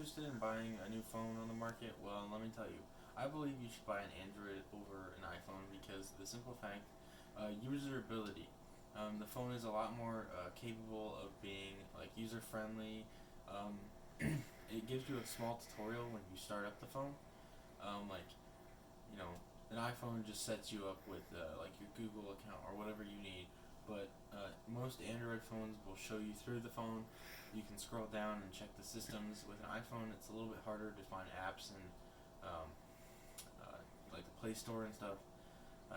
interested in buying a new phone on the market? Well, let me tell you. I believe you should buy an Android over an iPhone because the simple fact, usability. The phone is a lot more capable of being like user friendly. Um, it gives you a small tutorial when you start up the phone. Like you know, an iPhone just sets you up with like your Google account or whatever you need. But most Android phones will show you through the phone. You can scroll down and check the systems. With an iPhone, it's a little bit harder to find apps and um, uh, like the Play Store and stuff,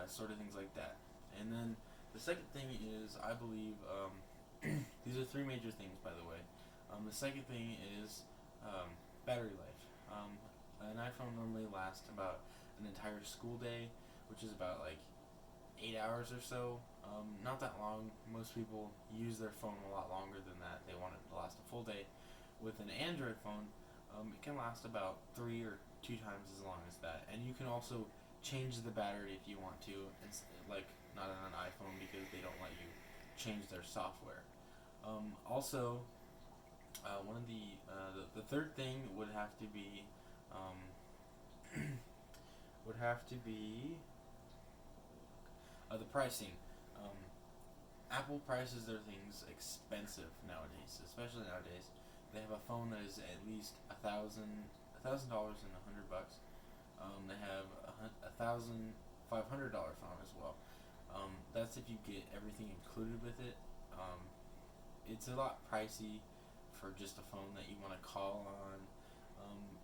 sort of things like that. And then the second thing is, I believe, these are three major things, by the way. The second thing is battery life. An iPhone normally lasts about an entire school day, which is about like 8 hours or so. Not that long. Most people use their phone a lot longer than that. They want it to last a full day. With an Android phone, it can last about three or two times as long as that. And you can also change the battery if you want to. It's like not on an iPhone because they don't let you change their software. Also, one of the third thing would have to be um, would have to be the pricing. Um, Apple prices their things expensive nowadays, especially nowadays. They have a phone that is at least $1,000 and $100. They have $1,500 phone as well. That's if you get everything included with it. Um, it's a lot pricey for just a phone that you want to call on.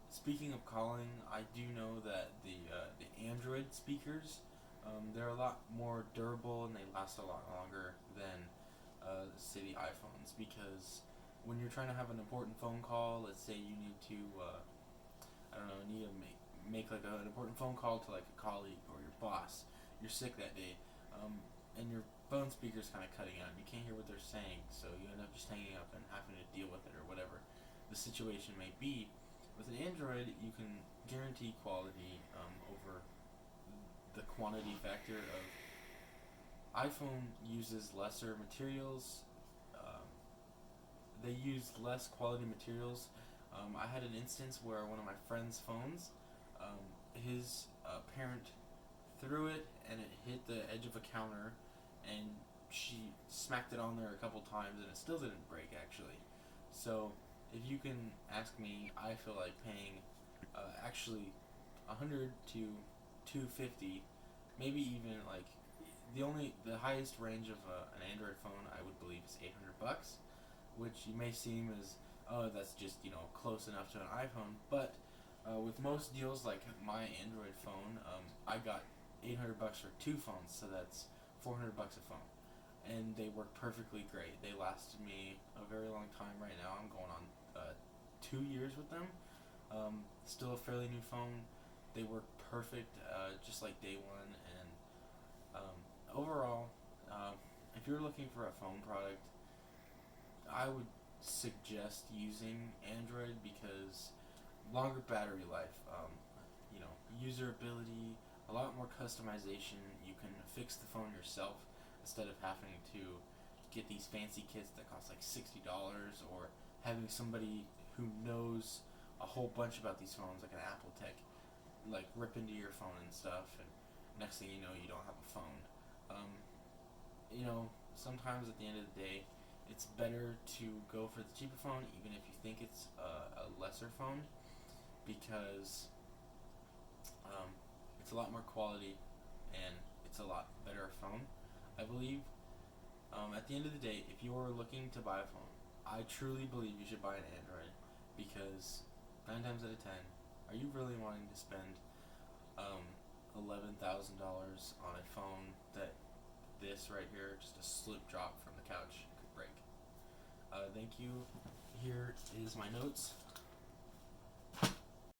Speaking of calling, I do know that the Android speakers, they're a lot more durable and they last a lot longer than say the iPhones, because when you're trying to have an important phone call, let's say you need to I don't know, need to make like an important phone call to like a colleague or your boss. You're sick that day, and your phone speaker's kind of cutting out. You can't hear what they're saying, so you end up just hanging up and having to deal with it or whatever the situation may be. With an Android, you can guarantee quality over the quantity factor of iPhone uses lesser materials. Um, they use less quality materials. I had an instance where one of my friend's phones, his parent threw it and it hit the edge of a counter, and she smacked it on there a couple times and it still didn't break actually. So if you can ask me, I feel like paying actually 100 to 250, maybe even like the highest range of an Android phone I would believe is $800, which you may seem as, oh, that's just close enough to an iPhone, but with most deals like my Android phone, I got $800 for two phones, so that's $400 a phone, and they work perfectly great. They lasted me a very long time. Right now, I'm going on 2 years with them. Still a fairly new phone. They work perfect, just like day one, and overall, if you're looking for a phone product, I would suggest using Android because longer battery life, usability, a lot more customization. You can fix the phone yourself instead of having to get these fancy kits that cost like $60, or having somebody who knows a whole bunch about these phones, like an Apple tech, like rip into your phone and stuff, and next thing you know, you don't have a phone. Um, Sometimes at the end of the day, it's better to go for the cheaper phone, even if you think it's a lesser phone, because it's a lot more quality and it's a lot better phone, I believe. At the end of the day, if you're looking to buy a phone, I truly believe you should buy an Android, because 9 times out of 10, are you really wanting to spend $11,000 on a phone that this right here, just a slip drop from the couch, could break? Thank you. Here is my notes.